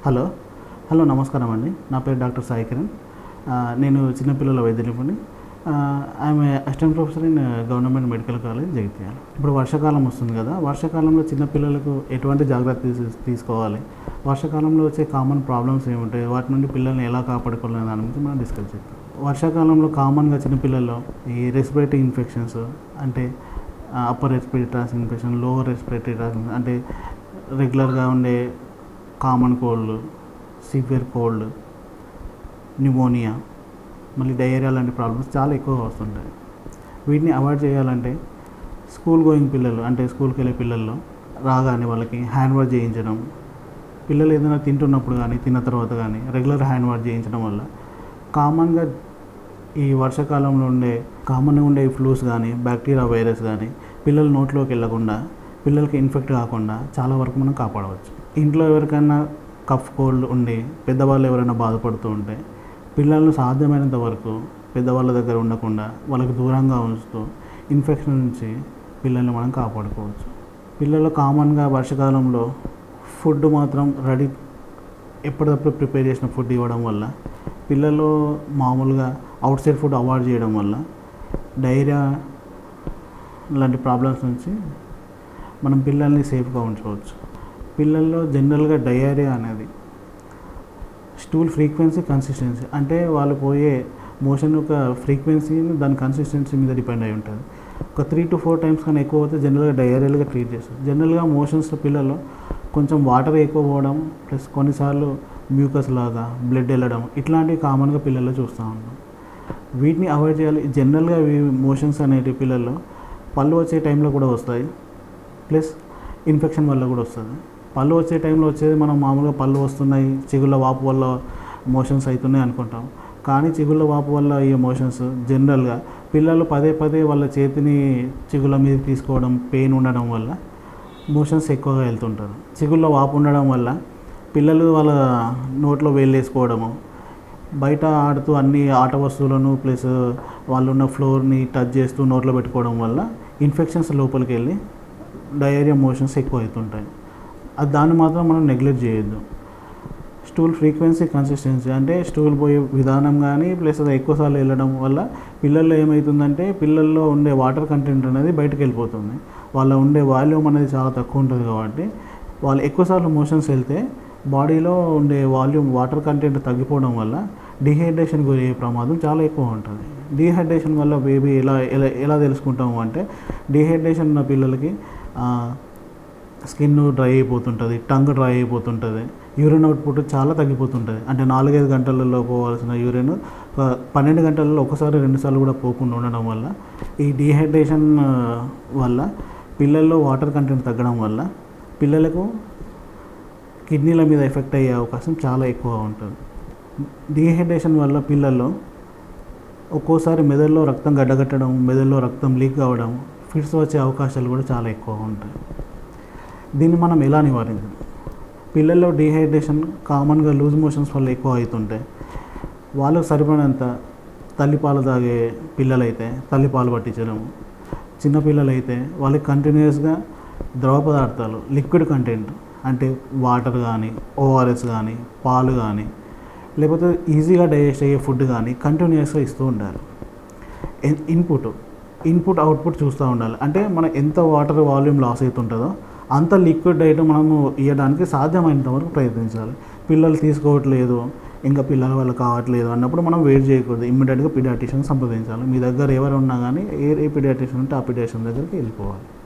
Hello hello నమస్కారం అండి. నా పేరు డాక్టర్ సాయి కిరణ్. నేను చిన్నపిల్లల వైద్య నిపుణుని. I'm assistant professor in government medical college Jagtial. ఇప్పుడు వర్షాకాలం వస్తుంది కదా, వర్షాకాలంలో చిన్నపిల్లలకు ఎటువంటి జాగ్రత్త తీసుకోవాలి, వర్షాకాలంలో వచ్చే కామన్ ప్రాబ్లమ్స్ ఏముంటాయి, వాటి నుండి పిల్లల్ని ఎలా కాపాడుకోవాలనే దాని గురించి మనం డిస్కస్ చేద్దాం. వర్షాకాలంలో కామన్గా చిన్నపిల్లల్లో ఈ రెస్పిరేటరీ ఇన్ఫెక్షన్స్ అంటే upper respiratory tract infection, lower respiratory tract అంటే రెగ్యులర్గా ఉండే common cold, severe cold, pneumonia, మళ్ళీ డయేరియా లాంటి ప్రాబ్లమ్స్ చాలా ఎక్కువగా వస్తుంటాయి. వీటిని అవాయిడ్ చేయాలంటే స్కూల్ గోయింగ్ పిల్లలు అంటే స్కూల్కి వెళ్ళే పిల్లల్లో రాగానే వాళ్ళకి హ్యాండ్ వాష్ చేయించడం, పిల్లలు ఏదైనా తింటున్నప్పుడు కానీ తిన్న తర్వాత కానీ రెగ్యులర్ హ్యాండ్ వాష్ చేయించడం వల్ల కామన్గా ఈ వర్షాకాలంలో కామన్గా ఉండే ఫ్లూస్ కానీ బ్యాక్టీరియా వైరస్ కానీ పిల్లల నోట్లోకి వెళ్ళకుండా పిల్లలకి ఇన్ఫెక్ట్ కాకుండా చాలా వరకు మనం కాపాడవచ్చు. ఇంట్లో ఎవరికైనా కఫ్ కోల్డ్ ఉండి పెద్దవాళ్ళు ఎవరైనా బాధపడుతూ ఉంటే పిల్లలను సాధ్యమైనంత వరకు పెద్దవాళ్ళ దగ్గర ఉండకుండా వాళ్ళకి దూరంగా ఉంచుతూ ఇన్ఫెక్షన్ నుంచి పిల్లల్ని మనం కాపాడుకోవచ్చు. పిల్లలు కామన్గా వర్షాకాలంలో ఫుడ్ మాత్రం ఎప్పటికప్పుడు ప్రిపేర్ చేసిన ఫుడ్ ఇవ్వడం వల్ల, పిల్లలు మామూలుగా అవుట్ సైడ్ ఫుడ్ అవాయిడ్ చేయడం వల్ల డైరియా లాంటి ప్రాబ్లమ్స్ నుంచి మనం పిల్లల్ని సేఫ్గా ఉంచవచ్చు. పిల్లల్లో జనరల్గా డయేరియా అనేది స్టూల్ ఫ్రీక్వెన్సీ, కన్సిస్టెన్సీ అంటే వాళ్ళు పోయే మోషన్ యొక్క ఫ్రీక్వెన్సీని దాని కన్సిస్టెన్సీ మీద డిపెండ్ అయి ఉంటుంది. ఒక 3 to 4 times కన్నా ఎక్కువ అవుతే జనరల్గా డయేరియాలుగా ట్రీట్ చేస్తారు. జనరల్గా మోషన్స్లో పిల్లల్లో కొంచెం వాటర్ ఎక్కువ పోవడం ప్లస్ కొన్నిసార్లు మ్యూకస్ లాగా బ్లడ్ వెళ్ళడం ఇట్లాంటివి కామన్గా పిల్లల్లో చూస్తూ ఉంటాం. వీటిని అవాయిడ్ చేయాలి. జనరల్గా మోషన్స్ అనేటివి పిల్లల్లో పళ్ళు వచ్చే టైంలో కూడా వస్తాయి, ప్లస్ ఇన్ఫెక్షన్ వల్ల కూడా వస్తుంది. పళ్ళు వచ్చే టైంలో వచ్చేది మనం మామూలుగా పళ్ళు వస్తున్నాయి, చిగుళ్ళ వాపు వల్ల మోషన్స్ అవుతున్నాయి అనుకుంటాం. కానీ చిగుళ్ళ వాపు వల్ల ఈ మోషన్స్ జనరల్గా పిల్లలు పదే పదే వాళ్ళ చేతిని చిగుళ్ళ మీద తీసుకోవడం, పెయిన్ ఉండడం వల్ల మోషన్స్ ఎక్కువగా వెళ్తుంటారు. చిగుళ్ళ వాపు ఉండడం వల్ల పిల్లలు వాళ్ళ నోట్లో వేలు వేసుకోవడము, బయట ఆడుతూ అన్ని ఆట వస్తువులను ప్లస్ వాళ్ళు ఉన్న ఫ్లోర్ని టచ్ చేస్తూ నోట్లో పెట్టుకోవడం వల్ల ఇన్ఫెక్షన్స్ లోపలికి వెళ్ళి డయేరియా మోషన్స్ ఎక్కువ అవుతుంటాయి. అది దాన్ని మాత్రం మనం నెగ్లెక్ట్ చేయొద్దు. స్టూల్ ఫ్రీక్వెన్సీ, కన్సిస్టెన్సీ అంటే స్టూల్ పోయే విధానం కానీ ప్లస్ అది ఎక్కువసార్లు వెళ్ళడం వల్ల పిల్లల్లో ఏమవుతుందంటే పిల్లల్లో ఉండే వాటర్ కంటెంట్ అనేది బయటకు వెళ్ళిపోతుంది. వాళ్ళ ఉండే వాల్యూమ్ అనేది చాలా తక్కువ ఉంటుంది కాబట్టి వాళ్ళు ఎక్కువసార్లు మోషన్స్ వెళ్తే బాడీలో ఉండే వాల్యూమ్ వాటర్ కంటెంట్ తగ్గిపోవడం వల్ల డీహైడ్రేషన్ గురయ్యే ప్రమాదం చాలా ఎక్కువ ఉంటుంది. డీహైడ్రేషన్ వల్ల బేబీ ఎలా తెలుసుకుంటాము అంటే డీహైడ్రేషన్ ఉన్న పిల్లలకి స్కిన్ డ్రై అయిపోతుంటుంది, టంగ్ డ్రై అయిపోతుంటుంది, యూరిన్ అవుట్పుట్ చాలా తగ్గిపోతుంటుంది. అంటే 4-5 గంటలలో పోవాల్సిన యూరిన్ 12 గంటలలో ఒకసారి 2 సార్లు కూడా పోకుండా ఉండడం వల్ల ఈ డీహైడ్రేషన్ వల్ల పిల్లల్లో వాటర్ కంటెంట్ తగ్గడం వల్ల పిల్లలకు కిడ్నీల మీద ఎఫెక్ట్ అయ్యే అవకాశం చాలా ఎక్కువ ఉంటుంది. డీహైడ్రేషన్ వల్ల పిల్లల్లో ఒక్కోసారి మెదడులో రక్తం గడ్డగట్టడం, మెదడులో రక్తం లీక్ కావడం, ఫిట్స్ వచ్చే అవకాశాలు కూడా చాలా ఎక్కువ ఉంటాయి. దీన్ని మనం ఎలా నివారించాలి? పిల్లల్లో డీహైడ్రేషన్ కామన్గా లూజ్ మోషన్స్ వల్ల ఎక్కువ అవుతుంటే వాళ్ళకు సరిపడినంత తల్లిపాలు తాగే పిల్లలైతే తల్లిపాలు పట్టించడం, చిన్నపిల్లలైతే వాళ్ళకి కంటిన్యూస్గా ద్రవ పదార్థాలు లిక్విడ్ కంటెంట్ అంటే వాటర్ కానీ, ఓఆర్ఎస్ కానీ, పాలు కానీ లేకపోతే ఈజీగా డైజెస్ట్ అయ్యే ఫుడ్ కానీ కంటిన్యూస్గా ఇస్తూ ఉండాలి. ఇన్పుట్ అవుట్పుట్ చూస్తూ ఉండాలి. అంటే మనం ఎంత వాటర్ వాల్యూమ్ లాస్ అవుతుంటుందో అంత లిక్విడ్ డైట్ మనము ఇవ్వడానికి సాధ్యమైనంత వరకు ప్రయత్నించాలి. పిల్లలు తీసుకోవట్లేదు, ఇంకా పిల్లల వల్ల కావట్లేదు అన్నప్పుడు మనం వెయిట్ చేయకూడదు, ఇమ్మీడియట్గా పీడియాట్రిషియన్ సంప్రదించాలి. మీ దగ్గర ఎవరు ఉన్నా కానీ ఏ పీడియాట్రిషియన్ ఉంటే ఆ పీడియాట్రిషియన్ దగ్గరికి వెళ్ళిపోవాలి.